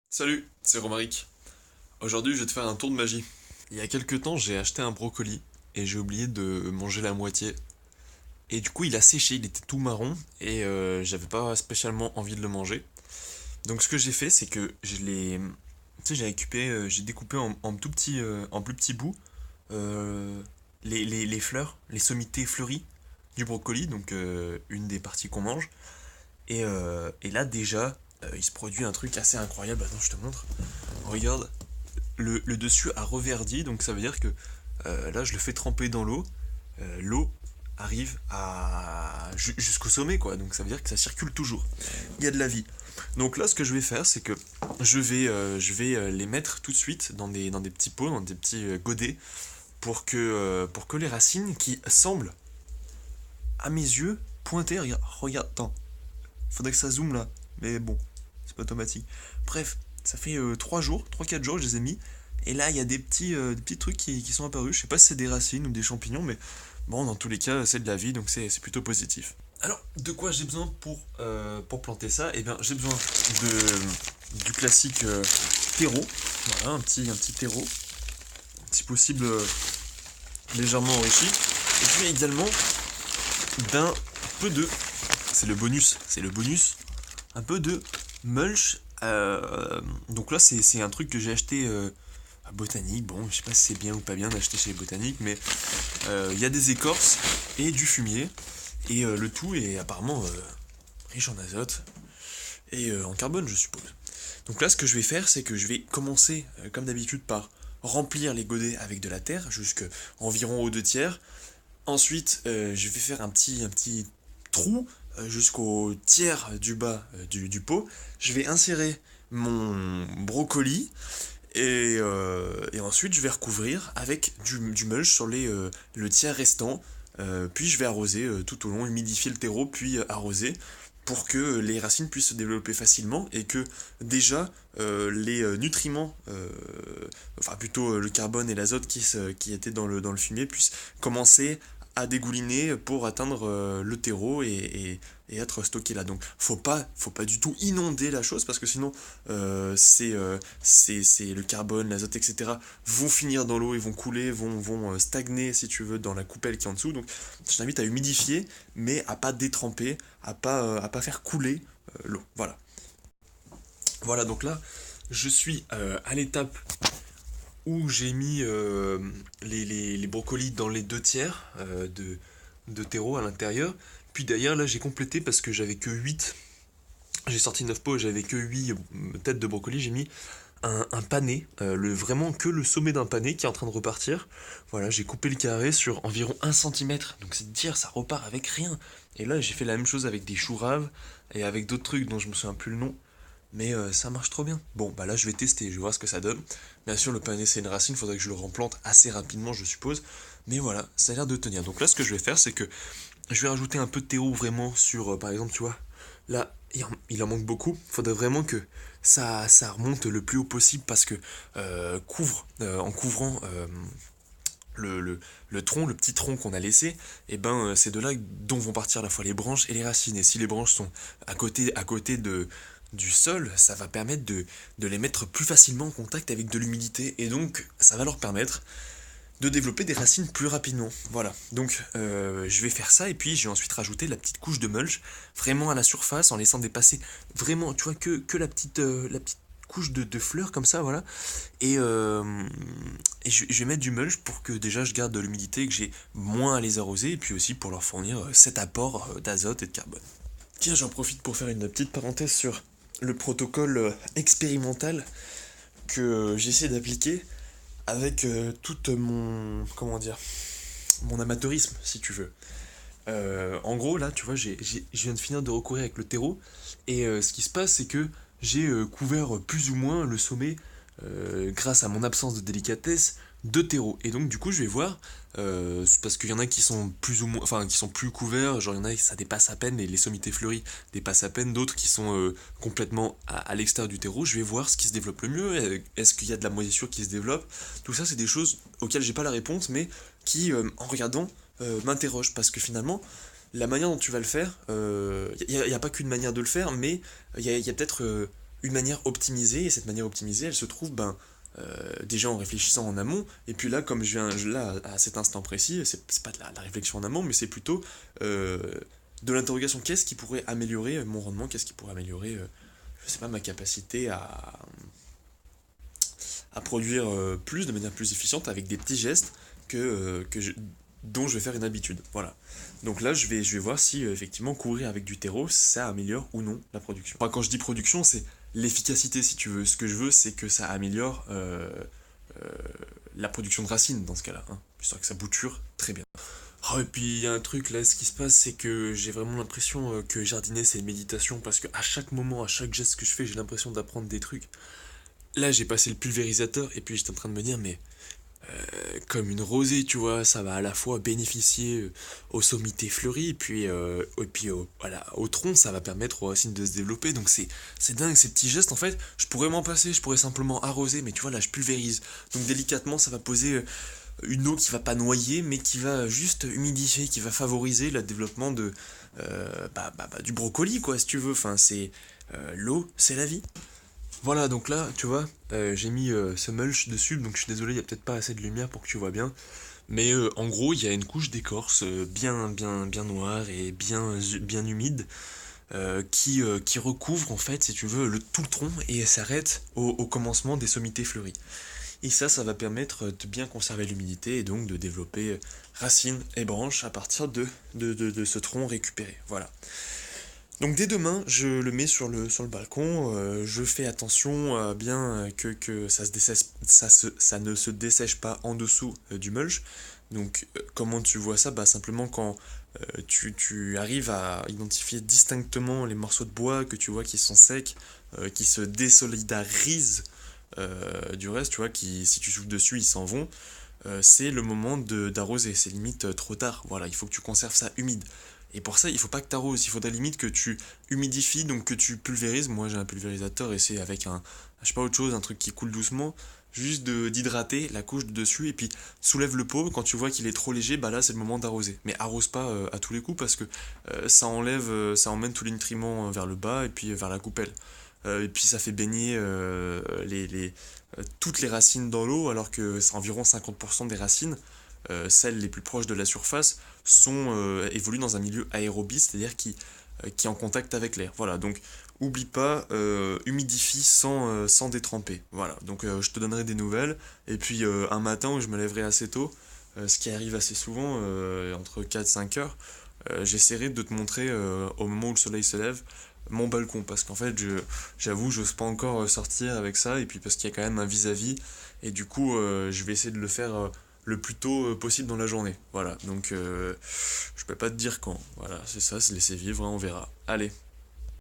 Salut, c'est Romaric. Aujourd'hui, je vais te faire un tour de magie. Il y a quelques temps, j'ai acheté un brocoli et j'ai oublié de manger la moitié. Et du coup, il a séché, il était tout marron et j'avais pas spécialement envie de le manger. Donc, ce que j'ai fait, c'est que je l'ai, tu sais, j'ai récupéré, j'ai découpé en tout petit, en plus petits bouts euh, les fleurs, les sommités fleuries du brocoli, donc une des parties qu'on mange. Et là, déjà, il se produit un truc assez incroyable. Attends, je te montre. Regarde, le dessus a reverdi, donc ça veut dire que là je le fais tremper dans l'eau. L'eau arrive jusqu'au sommet, quoi, donc ça veut dire que ça circule toujours. Il y a de la vie. Donc là, ce que je vais faire, c'est que je vais les mettre tout de suite dans des petits pots, dans des petits godets, pour que les racines qui semblent, à mes yeux, pointer. Regarde, attends, faudrait que ça zoome là, mais bon, c'est pas automatique. Bref, ça fait 3 jours, 3 4 jours, je les ai mis. Et là, il y a des petits trucs qui sont apparus. Je sais pas si c'est des racines ou des champignons, mais bon, dans tous les cas, c'est de la vie, donc c'est plutôt positif. Alors, de quoi j'ai besoin pour planter ça? Eh bien, j'ai besoin du classique terreau. Voilà, un petit terreau. Si possible, légèrement enrichi. Et puis également d'un peu de. C'est le bonus, un peu de mulch. Donc là, c'est un truc que j'ai acheté à Botanique. Bon, je sais pas si c'est bien ou pas bien d'acheter chez les Botaniques, mais il y a des écorces et du fumier. Et le tout est apparemment riche en azote et en carbone, je suppose. Donc là, ce que je vais faire, c'est que je vais commencer, comme d'habitude, par remplir les godets avec de la terre, jusqu'à environ aux 2 tiers. Ensuite, je vais faire un petit trou jusqu'au tiers du bas du pot. Je vais insérer mon brocoli et ensuite je vais recouvrir avec du mulch sur le tiers restant. Puis je vais arroser tout au long, humidifier le terreau, puis arroser pour que les racines puissent se développer facilement et que déjà les nutriments, enfin plutôt le carbone et l'azote qui étaient dans le fumier puissent commencer à dégouliner pour atteindre le terreau et être stocké là. Donc faut pas du tout inonder la chose parce que sinon c'est le carbone, l'azote, etc. vont finir dans l'eau et vont couler, vont stagner si tu veux dans la coupelle qui est en dessous. Donc je t'invite à humidifier mais à pas détremper, à pas faire couler l'eau. Voilà. Voilà, donc là je suis à l'étape où j'ai mis les brocolis dans les 2 tiers de terreau à l'intérieur. Puis d'ailleurs, là, j'ai complété parce que j'avais que 8. J'ai sorti 9 pots et j'avais que 8 têtes de brocolis. J'ai mis un pané, vraiment que le sommet d'un pané qui est en train de repartir. Voilà, j'ai coupé le carré sur environ 1 cm. Donc c'est dire, ça repart avec rien. Et là, j'ai fait la même chose avec des choux raves et avec d'autres trucs dont je me souviens plus le nom. Mais ça marche trop bien. Bon, bah là je vais tester, je vais voir ce que ça donne. Bien sûr, le pané c'est une racine, il faudrait que je le remplante assez rapidement, je suppose. Mais voilà, ça a l'air de tenir. Donc là, ce que je vais faire, c'est que je vais rajouter un peu de terreau vraiment sur, par exemple, tu vois, là, il en manque beaucoup. Il faudrait vraiment que ça remonte le plus haut possible parce que en couvrant le tronc, le petit tronc qu'on a laissé, et ben c'est de là dont vont partir à la fois les branches et les racines. Et si les branches sont à côté du sol, ça va permettre de les mettre plus facilement en contact avec de l'humidité. Et donc ça va leur permettre de développer des racines plus rapidement. Voilà. Donc je vais faire ça et puis je vais ensuite rajouter la petite couche de mulch vraiment à la surface en laissant dépasser vraiment, tu vois, que la petite couche de fleurs comme ça, voilà. Et je vais mettre du mulch pour que déjà je garde de l'humidité et que j'ai moins à les arroser et puis aussi pour leur fournir cet apport d'azote et de carbone. Tiens, j'en profite pour faire une petite parenthèse sur le protocole expérimental que j'essaie d'appliquer avec tout comment dire, mon amateurisme, si tu veux. En gros, là, tu vois, je viens de finir de recourir avec le terreau, et ce qui se passe, c'est que j'ai couvert plus ou moins le sommet, grâce à mon absence de délicatesse, de terreau. Et donc, du coup, je vais voir, parce qu'il y en a qui sont plus ou moins, enfin, qui sont plus couverts, genre il y en a, ça dépasse à peine, les sommités fleuries dépassent à peine, d'autres qui sont complètement à l'extérieur du terreau. Je vais voir ce qui se développe le mieux, est-ce qu'il y a de la moisissure qui se développe. Tout ça, c'est des choses auxquelles j'ai pas la réponse, mais qui, en regardant, m'interroge parce que finalement, la manière dont tu vas le faire, il n'y a pas qu'une manière de le faire, mais il y a peut-être une manière optimisée, et cette manière optimisée, elle se trouve déjà en réfléchissant en amont, et puis là, comme là, à cet instant précis, c'est pas de la réflexion en amont, mais c'est plutôt euh, de l'interrogation, qu'est-ce qui pourrait améliorer mon rendement, qu'est-ce qui pourrait améliorer, je sais pas, ma capacité à produire plus, de manière plus efficiente, avec des petits gestes dont je vais faire une habitude. Voilà. Donc là, je vais voir si effectivement courir avec du terreau, ça améliore ou non la production. Enfin, quand je dis production, c'est l'efficacité, si tu veux. Ce que je veux, c'est que ça améliore euh, la production de racines dans ce cas-là, hein, histoire que ça bouture très bien. Oh, et puis il y a un truc là, ce qui se passe, c'est que j'ai vraiment l'impression que jardiner c'est une méditation parce que à chaque moment, à chaque geste que je fais, j'ai l'impression d'apprendre des trucs. Là, j'ai passé le pulvérisateur et puis j'étais en train de me dire, mais comme une rosée, tu vois, ça va à la fois bénéficier aux sommités fleuries et puis voilà, au tronc, ça va permettre aux racines de se développer. Donc c'est dingue ces petits gestes. En fait, je pourrais m'en passer, je pourrais simplement arroser, mais tu vois là, je pulvérise. Donc délicatement, ça va poser une eau qui va pas noyer, mais qui va juste humidifier, qui va favoriser le développement du brocoli, quoi, si tu veux. Enfin, c'est l'eau, c'est la vie. Voilà, donc là, tu vois, j'ai mis ce mulch dessus, donc je suis désolé, il y a peut-être pas assez de lumière pour que tu vois bien. Mais en gros, il y a une couche d'écorce bien noire et bien humide qui recouvre en fait, si tu veux, tout le tronc et s'arrête au commencement des sommités fleuries. Et ça va permettre de bien conserver l'humidité et donc de développer racines et branches à partir de ce tronc récupéré. Voilà. Donc dès demain, je le mets sur le balcon, je fais attention bien que ça ne se dessèche pas en dessous du mulch. Donc comment tu vois ça? Bah simplement quand tu arrives à identifier distinctement les morceaux de bois que tu vois qui sont secs, qui se désolidarisent du reste, tu vois, qui si tu souffles dessus, ils s'en vont. C'est le moment d'arroser, c'est limite trop tard. Voilà, il faut que tu conserves ça humide. Et pour ça, il faut pas que tu arroses, il faudrait limite que tu humidifies, donc que tu pulvérises. Moi j'ai un pulvérisateur et c'est avec je sais pas autre chose, un truc qui coule doucement, juste d'hydrater la couche de dessus et puis soulève le pot. Quand tu vois qu'il est trop léger, bah là c'est le moment d'arroser. Mais arrose pas à tous les coups parce que ça emmène tous les nutriments vers le bas et puis vers la coupelle. Et puis ça fait baigner toutes les racines dans l'eau alors que c'est environ 50% des racines celles les plus proches de la surface, évoluent dans un milieu aérobie, c'est-à-dire qui est en contact avec l'air. Voilà, donc oublie pas, humidifie sans détremper. Voilà, donc je te donnerai des nouvelles, et puis un matin où je me lèverai assez tôt, ce qui arrive assez souvent, entre 4-5 heures, j'essaierai de te montrer, au moment où le soleil se lève, mon balcon, parce qu'en fait, j'avoue, j'ose pas encore sortir avec ça, et puis parce qu'il y a quand même un vis-à-vis, et du coup, je vais essayer de le faire le plus tôt possible dans la journée. Voilà, donc je peux pas te dire quand. Voilà, c'est ça, c'est laisser vivre, hein, on verra. Allez,